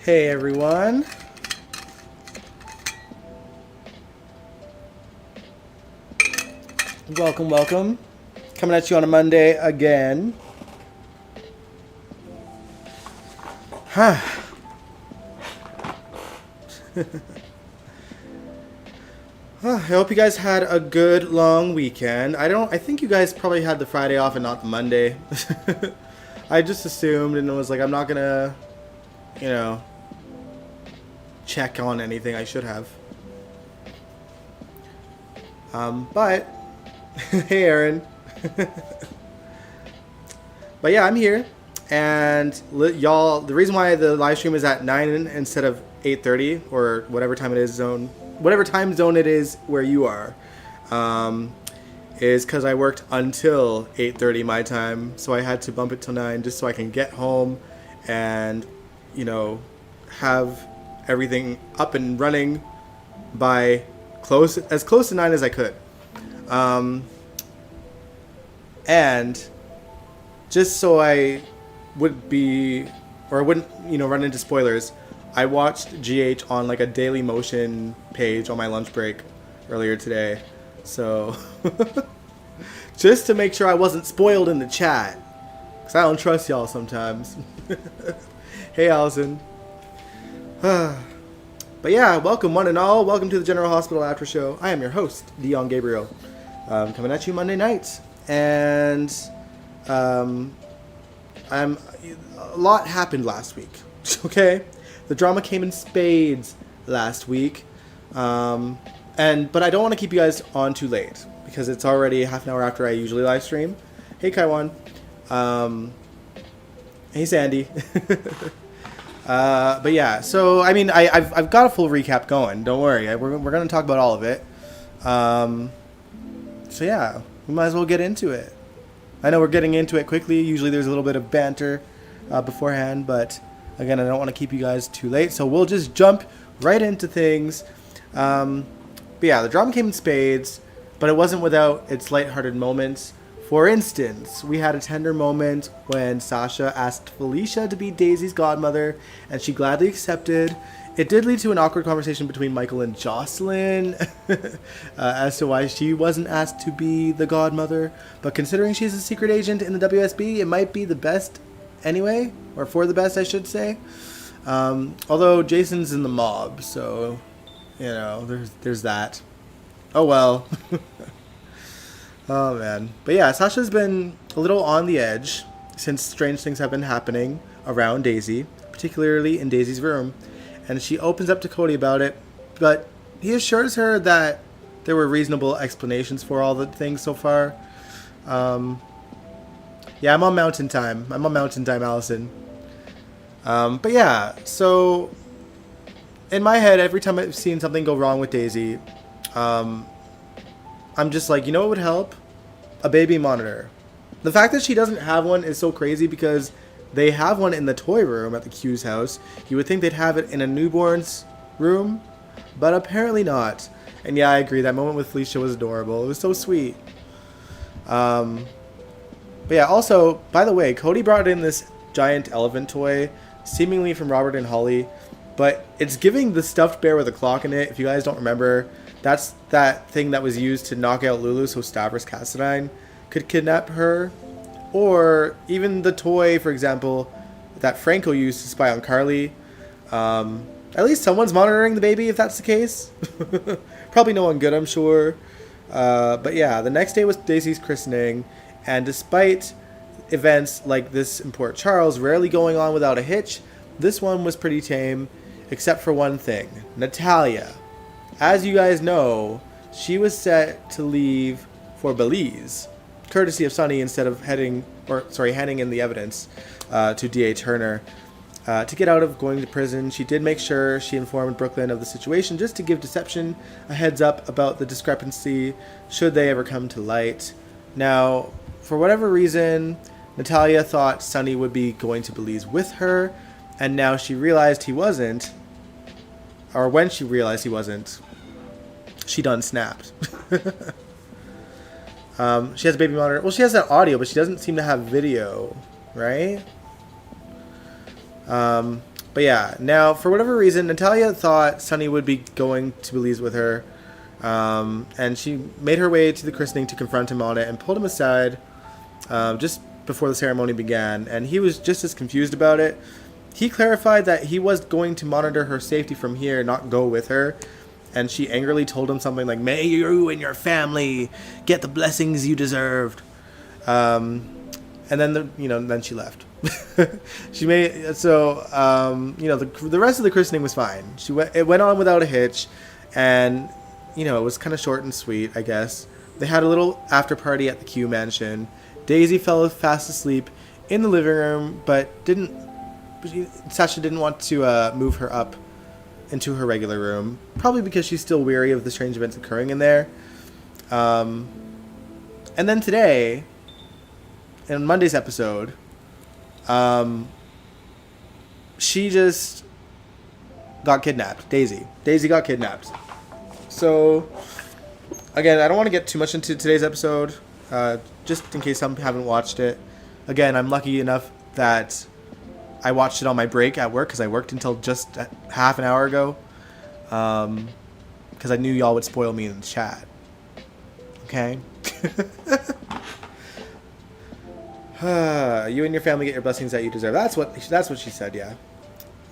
Hey everyone. Welcome, welcome. Coming at you on a Monday again. Huh. I hope you guys had a good long weekend. I think you guys probably had the Friday off and not the Monday. I just assumed and was like, I'm not gonna, check on anything. I should have. But hey Aaron. But yeah, I'm here. And y'all, the reason why the live stream is at 9 instead of 8:30 or whatever time it is whatever time zone it is where you are, is because I worked until 8:30 my time, so I had to bump it till 9 just so I can get home and, have everything up and running by as close to 9 as I could. And just so I wouldn't run into spoilers, I watched GH on like a Daily Motion page on my lunch break earlier today. So just to make sure I wasn't spoiled in the chat, because I don't trust y'all sometimes. Hey Allison. But yeah, welcome one and all. Welcome to the General Hospital After Show. I am your host, Dion Gabriel, coming at you Monday nights. And a lot happened last week. Okay, the drama came in spades last week, but I don't want to keep you guys on too late because it's already half an hour after I usually live stream. Hey Kaiwan, hey Sandy. But yeah, so I mean, I've got a full recap going. Don't worry, we're gonna talk about all of it. So yeah, we might as well get into it. I know we're getting into it quickly. Usually there's a little bit of banter beforehand, but again, I don't want to keep you guys too late, so we'll just jump right into things. But yeah, the drama came in spades, but it wasn't without its lighthearted moments. For instance, we had a tender moment when Sasha asked Felicia to be Daisy's godmother, and she gladly accepted. It did lead to an awkward conversation between Michael and Jocelyn as to why she wasn't asked to be the godmother. But considering she's a secret agent in the WSB, it might be the best anyway, or for the best, I should say. Although Jason's in the mob, so, there's that. Oh well. Oh man. But yeah, Sasha's been a little on the edge since strange things have been happening around Daisy, particularly in Daisy's room. And she opens up to Cody about it, but he assures her that there were reasonable explanations for all the things so far. Yeah, I'm on mountain time. Allison. But yeah, so in my head, every time I've seen something go wrong with Daisy, I'm just like, you know what would help? A baby monitor. The fact that she doesn't have one is so crazy because they have one in the toy room at the Q's house. You would think they'd have it in a newborn's room, but apparently not. And yeah, I agree. That moment with Felicia was adorable. It was so sweet. But yeah, also, by the way, Cody brought in this giant elephant toy, seemingly from Robert and Holly, but it's giving the stuffed bear with a clock in it. If you guys don't remember, that's that thing that was used to knock out Lulu so Stavros Cassadine could kidnap her. Or even the toy, for example, that Franco used to spy on Carly. At least someone's monitoring the baby, if that's the case. Probably no one good, I'm sure. But yeah, the next day was Daisy's christening. And despite events like this in Port Charles rarely going on without a hitch, this one was pretty tame, except for one thing. Natalia. As you guys know, she was set to leave for Belize, courtesy of Sonny, instead of handing in the evidence to D.A. Turner. To get out of going to prison, she did make sure she informed Brooklyn of the situation just to give Deception a heads up about the discrepancy should they ever come to light. Now, for whatever reason, Natalia thought Sonny would be going to Belize with her, and now she realized he wasn't, or when she realized he wasn't, she done snapped. She has a baby monitor. Well, she has that audio, but she doesn't seem to have video, right? But yeah, now for whatever reason, Natalia thought Sunny would be going to Belize with her, and she made her way to the christening to confront him on it and pulled him aside just before the ceremony began. And he was just as confused about it. He clarified that he was going to monitor her safety from here, not go with her. And she angrily told him something like, "May you and your family get the blessings you deserved." And then then she left. She made so the rest of the christening was fine. It went on without a hitch, and it was kind of short and sweet, I guess. They had a little after party at the Q mansion. Daisy fell fast asleep in the living room, but Sasha didn't want to move her up into her regular room, probably because she's still weary of the strange events occurring in there. And then today, in Monday's episode, she just got kidnapped. Daisy got kidnapped. So, again, I don't want to get too much into today's episode, just in case some haven't watched it. Again, I'm lucky enough that I watched it on my break at work, because I worked until just half an hour ago, because I knew y'all would spoil me in the chat. Okay? You and your family get your blessings that you deserve. That's what she said, yeah.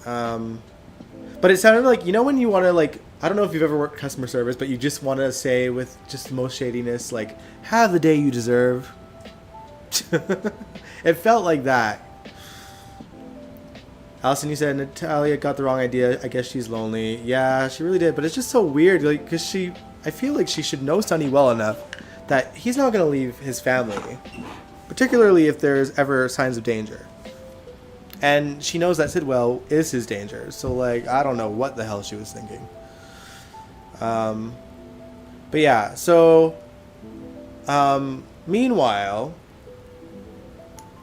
But it sounded like, when you want to, I don't know if you've ever worked customer service, but you just want to say with just the most shadiness, have the day you deserve. It felt like that. Allison, you said Natalia got the wrong idea. I guess she's lonely. Yeah, she really did. But it's just so weird, because I feel like she should know Sunny well enough that he's not going to leave his family, particularly if there's ever signs of danger. And she knows that Sidwell is his danger. So, I don't know what the hell she was thinking. But yeah, so, meanwhile,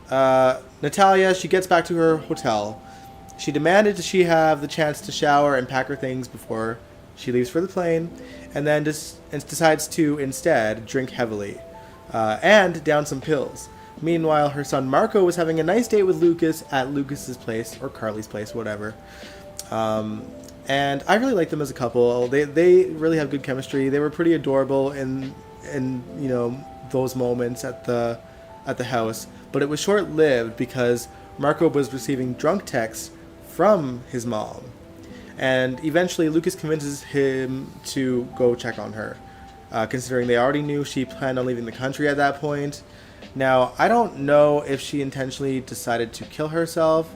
Natalia, she gets back to her hotel. She demanded she have the chance to shower and pack her things before she leaves for the plane, and then decides to instead drink heavily and down some pills. Meanwhile, her son Marco was having a nice date with Lucas at Lucas's place, or Carly's place, whatever. And I really like them as a couple. They really have good chemistry. They were pretty adorable in those moments at the house. But it was short-lived because Marco was receiving drunk texts from his mom. And eventually Lucas convinces him to go check on her, considering they already knew she planned on leaving the country at that point. Now, I don't know if she intentionally decided to kill herself.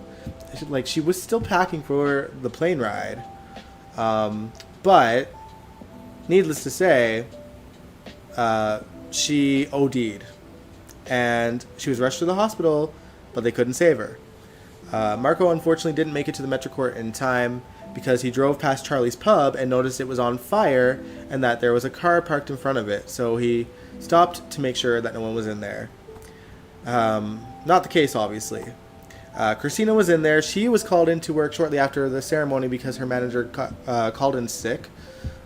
She was still packing for the plane ride. But, needless to say, she OD'd. And she was rushed to the hospital, but they couldn't save her. Marco unfortunately didn't make it to the Metro Court in time because he drove past Charlie's pub and noticed it was on fire and that there was a car parked in front of it. So he stopped to make sure that no one was in there. Not the case, obviously. Christina was in there. She was called into work shortly after the ceremony because her manager called in sick.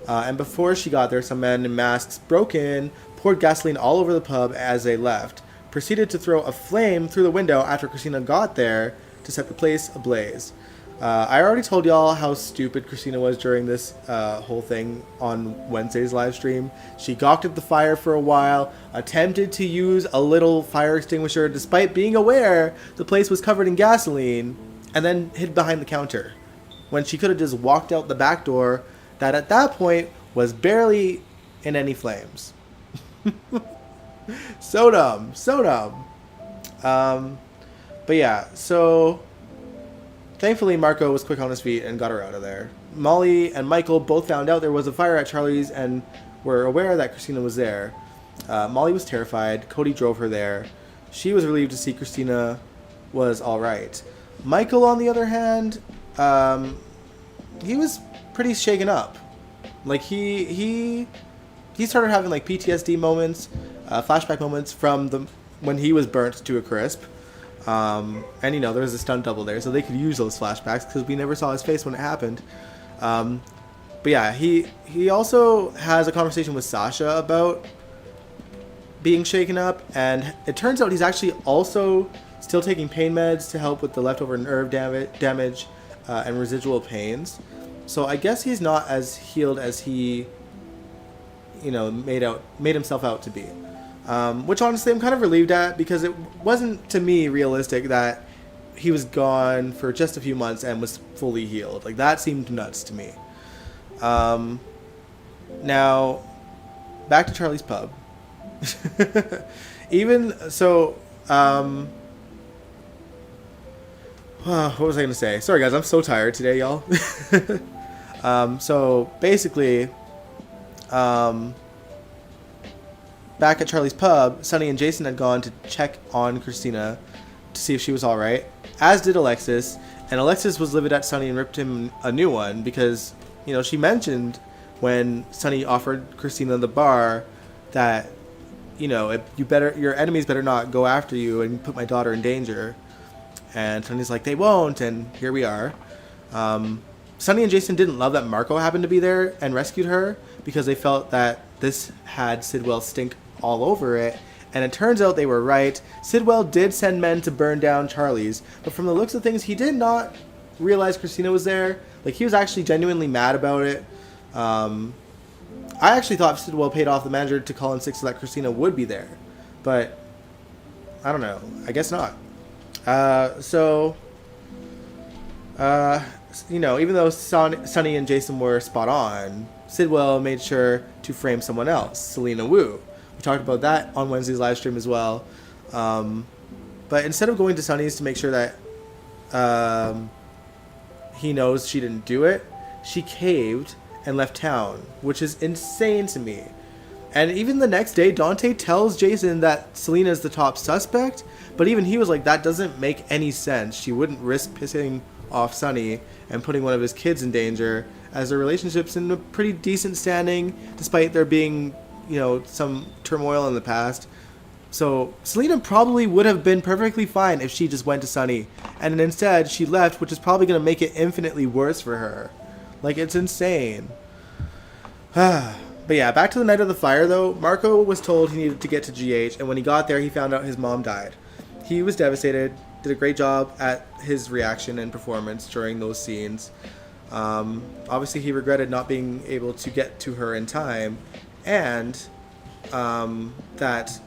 And before she got there, some men in masks broke in, poured gasoline all over the pub as they left, proceeded to throw a flame through the window after Christina got there to set the place ablaze. I already told y'all how stupid Christina was during this whole thing on Wednesday's live stream. She gawked at the fire for a while, attempted to use a little fire extinguisher despite being aware the place was covered in gasoline, and then hid behind the counter, when she could have just walked out the back door that at that point was barely in any flames. So dumb. But yeah, so thankfully Marco was quick on his feet and got her out of there. Molly and Michael both found out there was a fire at Charlie's and were aware that Christina was there. Molly was terrified. Cody drove her there. She was relieved to see Christina was alright. Michael, on the other hand, he was pretty shaken up. He started having PTSD moments, flashback moments from when he was burnt to a crisp. And there was a stunt double there, so they could use those flashbacks because we never saw his face when it happened. But yeah, he also has a conversation with Sasha about being shaken up, and it turns out he's actually also still taking pain meds to help with the leftover nerve damage. and residual pains. So I guess he's not as healed as he, made himself out to be. Which honestly I'm kind of relieved at, because it wasn't to me realistic that he was gone for just a few months and was fully healed. Like, that seemed nuts to me. Now, back to Charlie's Pub. Even so, what was I going to say? Sorry guys, I'm so tired today, y'all. So basically, back at Charlie's Pub, Sonny and Jason had gone to check on Christina to see if she was alright, as did Alexis. And Alexis was livid at Sonny and ripped him a new one because, she mentioned when Sonny offered Christina the bar that, your enemies better not go after you and put my daughter in danger. And Sonny's like, they won't, and here we are. Sonny and Jason didn't love that Marco happened to be there and rescued her, because they felt that this had Sidwell stink all over it. And it turns out they were right. Sidwell did send men to burn down Charlie's, but from the looks of things, he did not realize Christina was there. Like, he was actually genuinely mad about it. I actually thought Sidwell paid off the manager to call in sick so that Christina would be there. But, I don't know. I guess not. Even though Sonny and Jason were spot on, Sidwell made sure to frame someone else, Selena Wu. We talked about that on Wednesday's live stream as well. But instead of going to Sonny's to make sure that he knows she didn't do it, she caved and left town, which is insane to me. And even the next day, Dante tells Jason that Selena is the top suspect, but even he was like, that doesn't make any sense. She wouldn't risk pissing off Sonny and putting one of his kids in danger, as their relationship's in a pretty decent standing, despite there being, some turmoil in the past. So Selena probably would have been perfectly fine if she just went to Sonny, and instead she left, which is probably going to make it infinitely worse for her. Like, it's insane. But yeah, back to the night of the fire though. Marco was told he needed to get to GH, and when he got there, he found out his mom died. He was devastated, did a great job at his reaction and performance during those scenes. Obviously, he regretted not being able to get to her in time, and that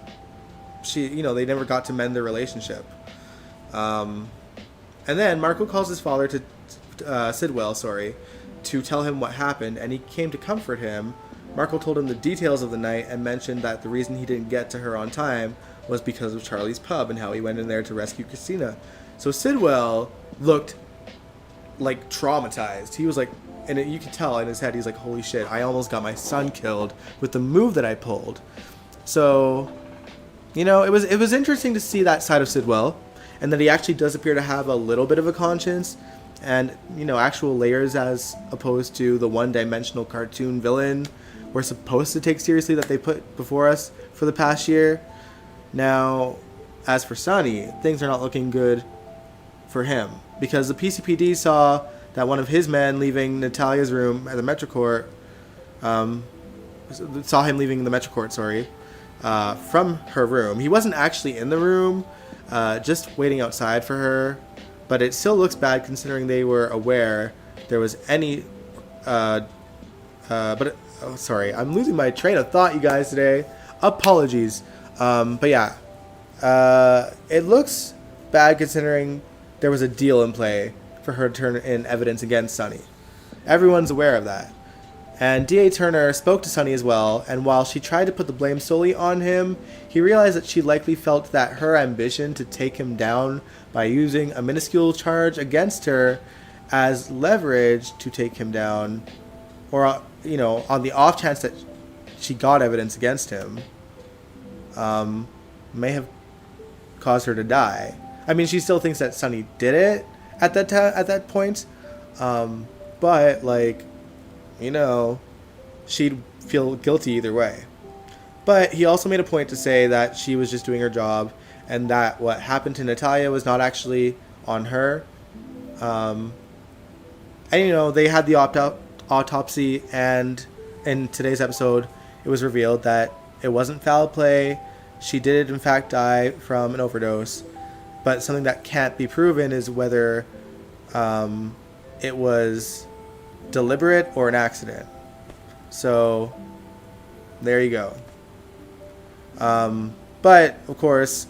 she, they never got to mend their relationship. And then Marco calls his father Sidwell, to tell him what happened, and he came to comfort him. Marco told him the details of the night and mentioned that the reason he didn't get to her on time was because of Charlie's Pub and how he went in there to rescue Christina. So Sidwell looked like traumatized. He was like, and you could tell in his head, he's like, holy shit, I almost got my son killed with the move that I pulled. So, it was interesting to see that side of Sidwell, and that he actually does appear to have a little bit of a conscience and, actual layers, as opposed to the one-dimensional cartoon villain we're supposed to take seriously that they put before us for the past year. Now, as for Sonny, things are not looking good for him, because the PCPD saw that one of his men leaving Natalia's room at the Metro Court, saw him leaving the Metro Court, from her room. He wasn't actually in the room, just waiting outside for her, but it still looks bad considering they were aware there was any, sorry, I'm losing my train of thought, you guys, today. Apologies. But yeah, it looks bad considering there was a deal in play for her to turn in evidence against Sonny. Everyone's aware of that. And D.A. Turner spoke to Sonny as well, and while she tried to put the blame solely on him, he realized that she likely felt that her ambition to take him down by using a minuscule charge against her as leverage to take him down, or, on the off chance that she got evidence against him, may have caused her to die. I mean, she still thinks that Sonny did it at that point, but she'd feel guilty either way. But he also made a point to say that she was just doing her job, and that what happened to Natalia was not actually on her. And they had the autopsy, and in today's episode, it was revealed that it wasn't foul play. She did, in fact, die from an overdose. But something that can't be proven is whether it was deliberate or an accident. So there you go. But of course,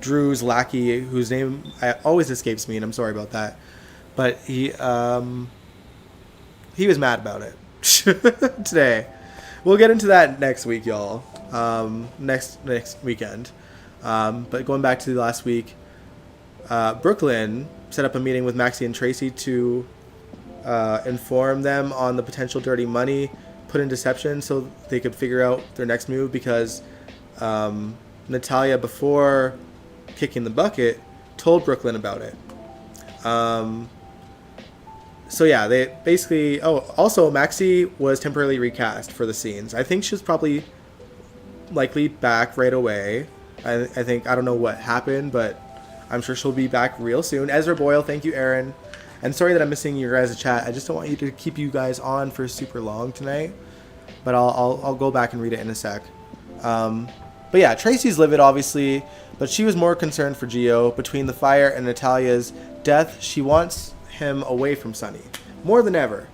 Drew's lackey, whose name always escapes me, and I'm sorry about that, but he was mad about it today. We'll get into that next week, y'all. Next weekend. But going back to last week, Brooklyn set up a meeting with Maxie and Tracy to inform them on the potential dirty money put in deception so they could figure out their next move, because Natalia, before kicking the bucket, told Brooklyn about it. So yeah, they basically... Oh, also, Maxie was temporarily recast for the scenes. I think she's probably likely back right away. I think, I don't know what happened, but I'm sure she'll be back real soon. Ezra Boyle, thank you, Aaron. And sorry that I'm missing your guys' chat. I just don't want you to keep you guys on for super long tonight. But I'll go back and read it in a sec. But yeah, Tracy's livid, obviously, but she was more concerned for Gio. Between the fire and Natalia's death, she wants him away from Sonny more than ever,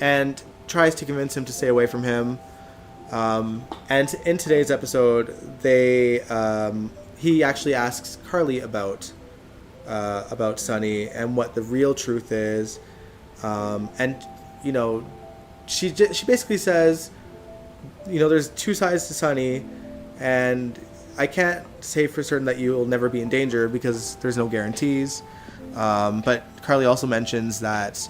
and tries to convince him to stay away from him. And in today's episode, he actually asks Carly about Sonny and what the real truth is, and you know, she basically says, you know, there's two sides to Sonny, and I can't say for certain that you will never be in danger because there's no guarantees. But Carly also mentions that,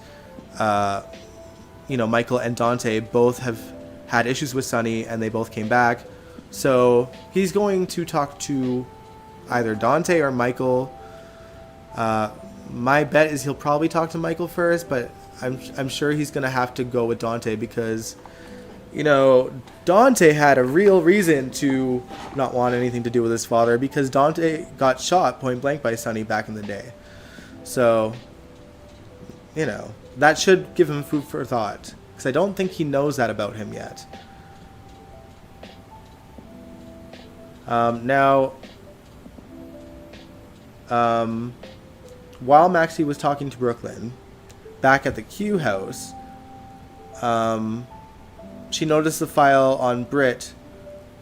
you know, Michael and Dante both have had issues with Sonny and they both came back. So he's going to talk to either Dante or Michael. My bet is he'll probably talk to Michael first, but I'm sure he's going to have to go with Dante because, you know, Dante had a real reason to not want anything to do with his father, because Dante got shot point blank by Sonny back in the day. So, you know, that should give him food for thought, because I don't think he knows that about him yet. While Maxie was talking to Brooklyn back at the Q house, she noticed the file on Britt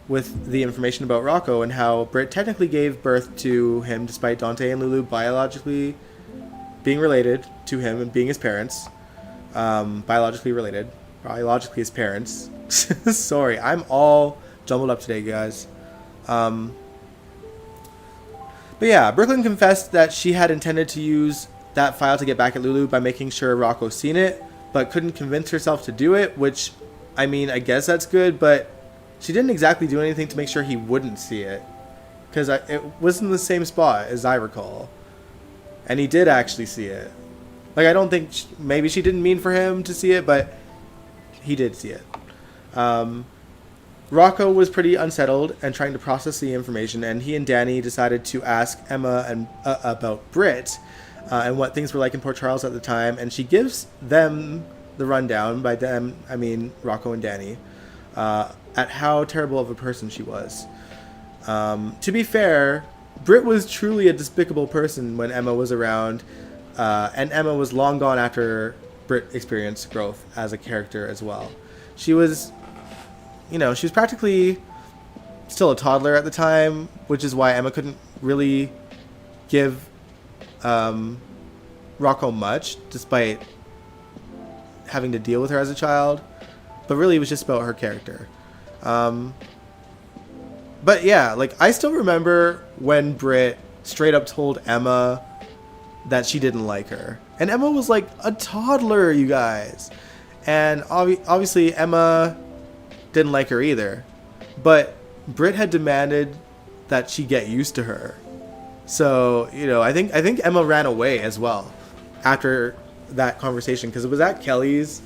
with the information about Rocco and how Britt technically gave birth to him despite Dante and Lulu biologically being related to him and being his parents. Biologically his parents. Sorry, I'm all jumbled up today, guys. But yeah, Brooklyn confessed that she had intended to use that file to get back at Lulu by making sure Rocco's seen it, but couldn't convince herself to do it, which, I mean, I guess that's good, but she didn't exactly do anything to make sure he wouldn't see it, because it was in the same spot, as I recall. And he did actually see it. Like, I don't think... maybe she didn't mean for him to see it, but he did see it. Rocco was pretty unsettled and trying to process the information, and he and Danny decided to ask Emma about Britt and what things were like in Port Charles at the time, and she gives them the rundown, by them, I mean Rocco and Danny, at how terrible of a person she was. To be fair, Britt was truly a despicable person when Emma was around, and Emma was long gone after Britt experienced growth as a character as well. She was, you know, she was practically still a toddler at the time, which is why Emma couldn't really give Rocco much, despite having to deal with her as a child. But really, it was just about her character. But yeah, like, I still remember when Britt straight up told Emma that she didn't like her. And Emma was like a toddler, you guys. And obviously Emma didn't like her either. But Britt had demanded that she get used to her. So, you know, I think Emma ran away as well after that conversation, because it was at Kelly's.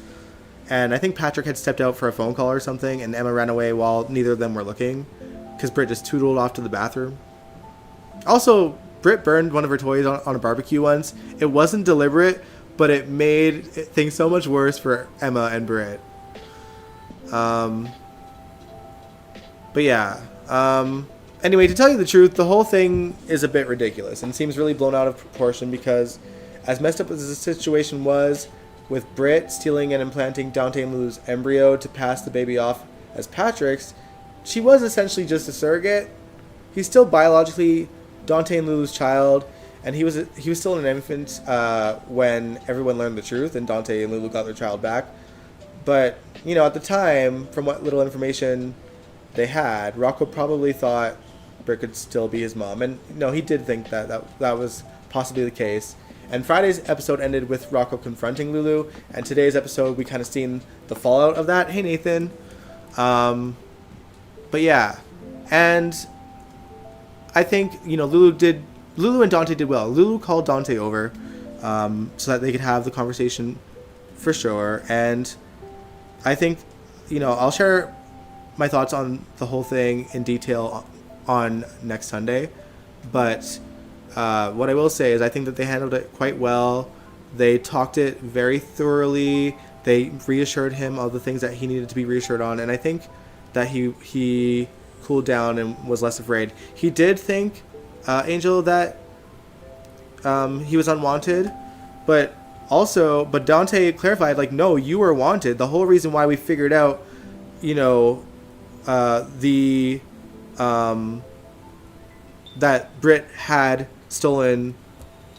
And I think Patrick had stepped out for a phone call or something, and Emma ran away while neither of them were looking, because Britt just tootled off to the bathroom. Also, Britt burned one of her toys on a barbecue once. It wasn't deliberate, but it made things so much worse for Emma and Britt. But yeah. Anyway, to tell you the truth, the whole thing is a bit ridiculous and seems really blown out of proportion, because As messed up as the situation was, with Britt stealing and implanting Dante and Lulu's embryo to pass the baby off as Patrick's, she was essentially just a surrogate. He's still biologically Dante and Lulu's child, and he was still an infant when everyone learned the truth and Dante and Lulu got their child back. But, you know, at the time, from what little information they had, Rocco probably thought Britt could still be his mom. And, you know, he did think that was possibly the case. And Friday's episode ended with Rocco confronting Lulu, and today's episode we kind of seen the fallout of that. Hey, Nathan. But yeah, and I think, you know, Lulu and Dante did well. Lulu called Dante over so that they could have the conversation for sure. And I think, you know, I'll share my thoughts on the whole thing in detail on next Sunday. But what I will say is I think that they handled it quite well. They talked it very thoroughly. They reassured him of the things that he needed to be reassured on. And I think that he cooled down and was less afraid. He did think, Angel, that he was unwanted. But Dante clarified, like, no, you were wanted. The whole reason why we figured out, you know, that Britt had stolen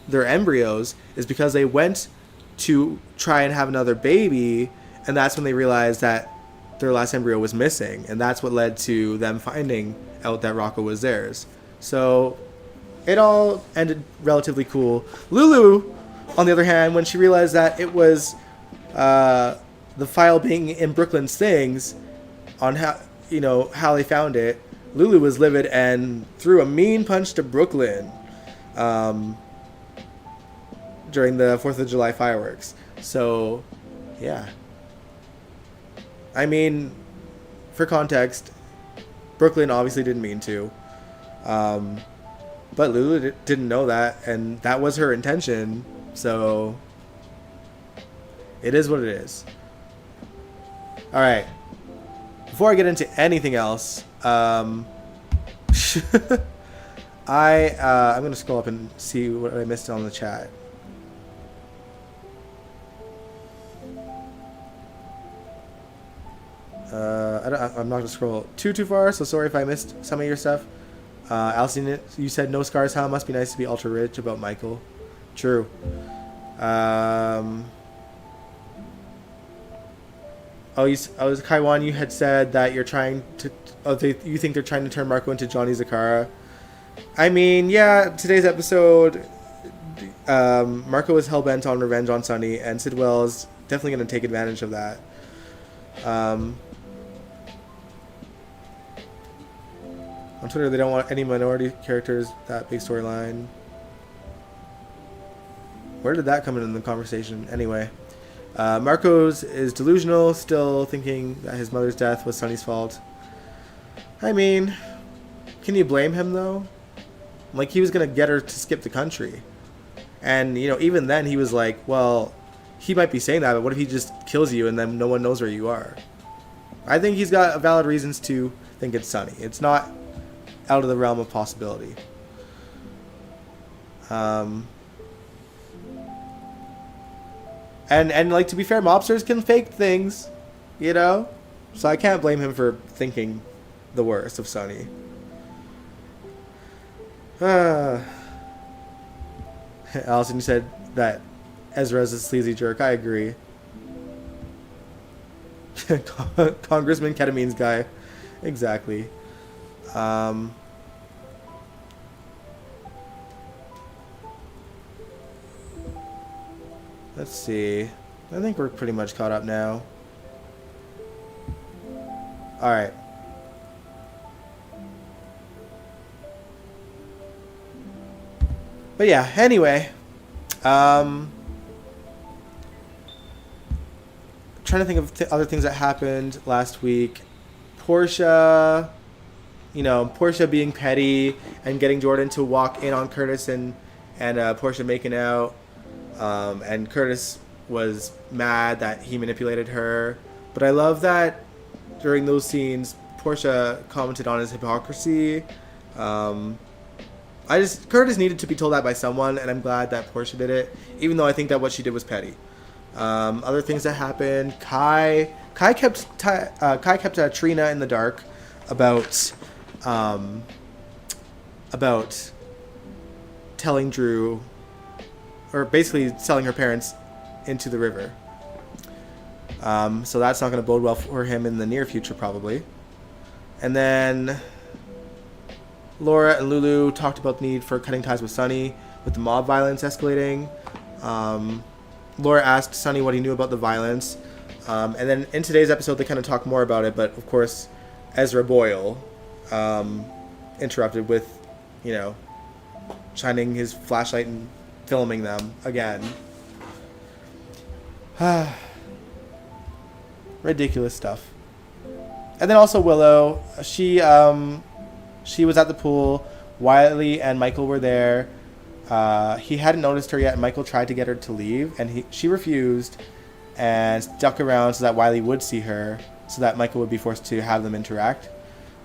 their embryos is because they went to try and have another baby, and that's when they realized that their last embryo was missing, and that's what led to them finding out that Rocco was theirs. So it all ended relatively cool. Lulu, on the other hand, when she realized that it was the file being in Brooklyn's things, on how they found it, Lulu was livid and threw a mean punch to Brooklyn during the 4th of July fireworks. So, yeah. I mean, for context, Brooklyn obviously didn't mean to. But Lulu didn't know that, and that was her intention. So, it is what it is. Alright. Before I get into anything else, I'm going to scroll up and see what I missed on the chat. I'm not going to scroll too far, so sorry if I missed some of your stuff. Alcine, you said no scars, how? Must be nice to be ultra rich about Michael. True. Kaiwan, you had said that you're trying to... you think they're trying to turn Marco into Johnny Zakara. I mean, yeah, today's episode, Marco is hell-bent on revenge on Sonny, and Sidwell is definitely going to take advantage of that. On Twitter, they don't want any minority characters, that big storyline. Where did that come in the conversation? Anyway. Marcos is delusional, still thinking that his mother's death was Sonny's fault. I mean, can you blame him, though? Like, he was going to get her to skip the country. And, you know, even then he was like, well, he might be saying that, but what if he just kills you and then no one knows where you are? I think he's got valid reasons to think it's Sonny. It's not out of the realm of possibility. And like, to be fair, mobsters can fake things, you know? So I can't blame him for thinking the worst of Sonny. Allison, you said that Ezra's a sleazy jerk. I agree. Congressman Ketamine's guy. Exactly. Let's see. I think we're pretty much caught up now. Alright. But yeah, anyway. Trying to think of other things that happened last week. Portia being petty and getting Jordan to walk in on Curtis and Portia making out. And Curtis was mad that he manipulated her. But I love that during those scenes, Portia commented on his hypocrisy. Curtis needed to be told that by someone, and I'm glad that Portia did it, even though I think that what she did was petty. Other things that happened, Kai kept Trina in the dark about telling Drew, or basically selling her parents into the river. So that's not going to bode well for him in the near future, probably. And then Laura and Lulu talked about the need for cutting ties with Sunny, with the mob violence escalating. Laura asked Sunny what he knew about the violence. And then in today's episode, they kind of talk more about it. But, of course, Ezra Boyle interrupted with, shining his flashlight and filming them again. Ridiculous stuff. And then also Willow, she was at the pool. Wiley and Michael were there. He hadn't noticed her yet, and Michael tried to get her to leave, and she refused and stuck around so that Wiley would see her, so that Michael would be forced to have them interact.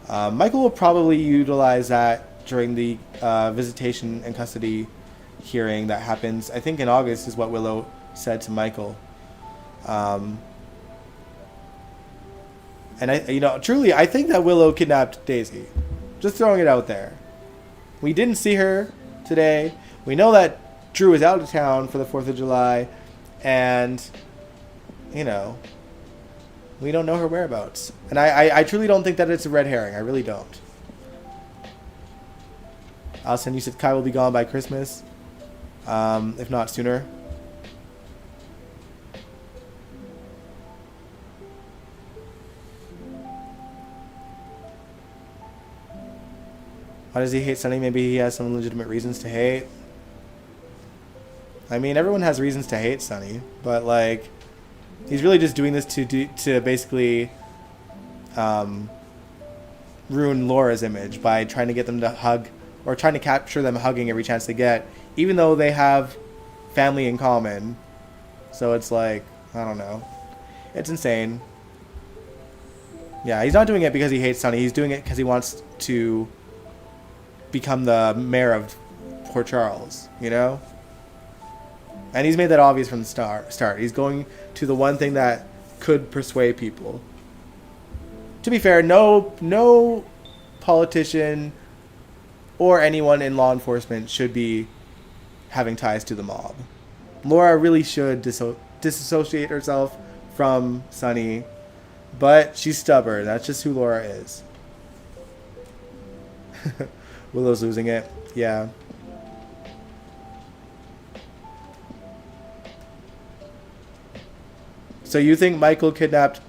Michael will probably utilize that during the visitation and custody hearing that happens, I think in August, is what Willow said to Michael. And truly, I think that Willow kidnapped Daisy. Just throwing it out there. We didn't see her today. We know that Drew is out of town for the 4th of July. And, we don't know her whereabouts. And I truly don't think that it's a red herring. I really don't. Allison, you said Kai will be gone by Christmas. If not sooner. Why does he hate Sunny? Maybe he has some legitimate reasons to hate. I mean, everyone has reasons to hate Sunny, but he's really just doing this to basically ruin Laura's image by trying to get them to hug, or trying to capture them hugging every chance they get, even though they have family in common. So it's I don't know. It's insane. Yeah, he's not doing it because he hates Sunny. He's doing it because he wants to become the mayor of Port Charles, And he's made that obvious from the start. He's going to the one thing that could persuade people. To be fair, no politician or anyone in law enforcement should be having ties to the mob. Laura really should disassociate herself from Sunny, but she's stubborn. That's just who Laura is. Willow's losing it. Yeah. So you think Michael kidnapped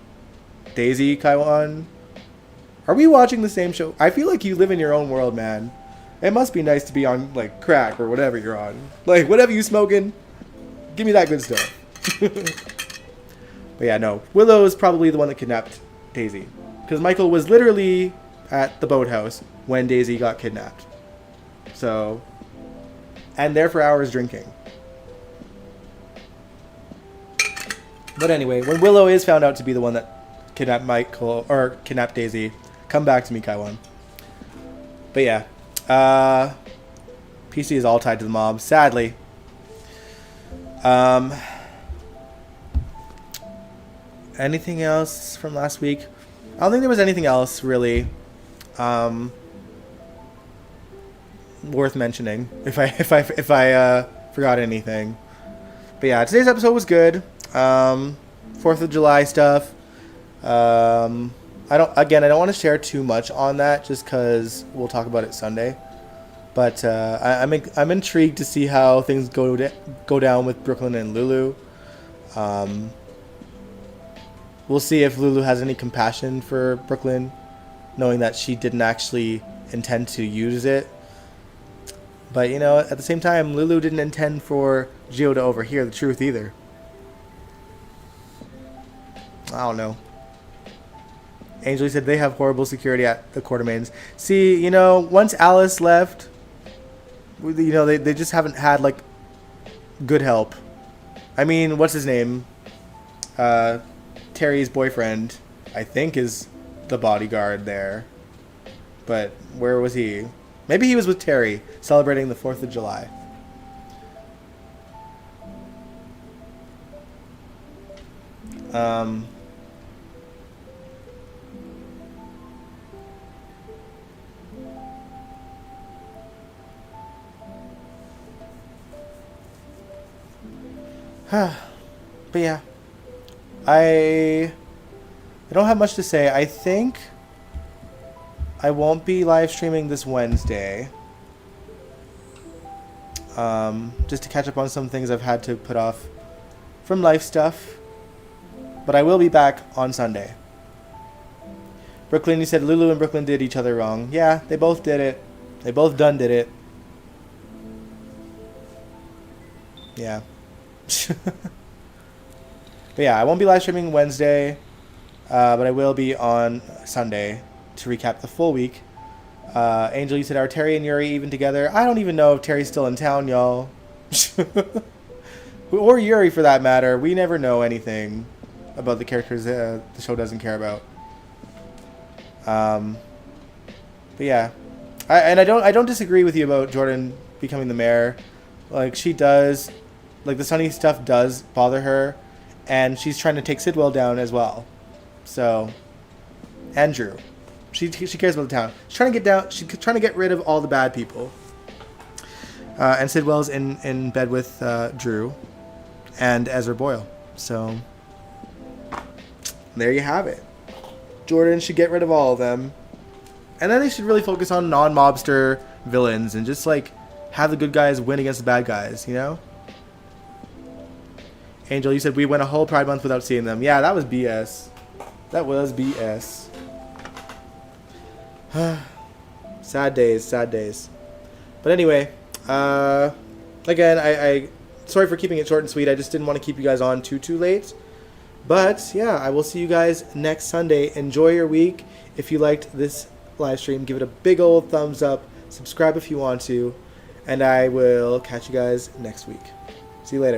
Daisy, Kaiwan? Are we watching the same show? I feel like you live in your own world, man. It must be nice to be on, crack or whatever you're on. Whatever you smoking, give me that good stuff. But yeah, no. Willow is probably the one that kidnapped Daisy. Because Michael was literally at the boathouse when Daisy got kidnapped. So, and there for hours drinking. But anyway, when Willow is found out to be the one that kidnapped Michael, or kidnapped Daisy, come back to me, Kaiwan. But yeah, PC is all tied to the mob, sadly. Anything else from last week? I don't think there was anything else really worth mentioning. If I forgot anything. But yeah, today's episode was good. 4th of July stuff. I don't want to share too much on that just because we'll talk about it Sunday. But I'm intrigued to see how things go down with Brooklyn and Lulu. We'll see if Lulu has any compassion for Brooklyn, knowing that she didn't actually intend to use it. But, at the same time, Lulu didn't intend for Gio to overhear the truth either. I don't know. Angel said they have horrible security at the Quartermains. See, once Alice left, they just haven't had, good help. I mean, what's his name? Terry's boyfriend, I think, is the bodyguard there. But where was he? Maybe he was with Terry celebrating the 4th of July. But yeah, I don't have much to say. I think I won't be live streaming this Wednesday. Just to catch up on some things I've had to put off from life stuff. But I will be back on Sunday. Brooklyn, you said Lulu and Brooklyn did each other wrong. Yeah, they both did it. They both done did it. Yeah. But yeah, I won't be live streaming Wednesday, but I will be on Sunday to recap the full week. Angel, you said, are Terry and Yuri even together? I don't even know if Terry's still in town, y'all. Or Yuri, for that matter. We never know anything about the characters the show doesn't care about. But yeah, I don't disagree with you about Jordan becoming the mayor. Like, she does, like, the Sunny stuff does bother her, and she's trying to take Sidwell down as well. So, and Drew. She cares about the town. She's trying to get down. She's trying to get rid of all the bad people. And Sidwell's in bed with Drew and Ezra Boyle. So there you have it. Jordan should get rid of all of them, and then they should really focus on non-mobster villains and just like have the good guys win against the bad guys. You know. Angel, you said we went a whole Pride Month without seeing them. Yeah, that was BS. That was BS. Sad days, sad days. But anyway, again, I sorry for keeping it short and sweet. I just didn't want to keep you guys on too late. But yeah, I will see you guys next Sunday. Enjoy your week. If you liked this live stream, give it a big old thumbs up. Subscribe if you want to. And I will catch you guys next week. See you later.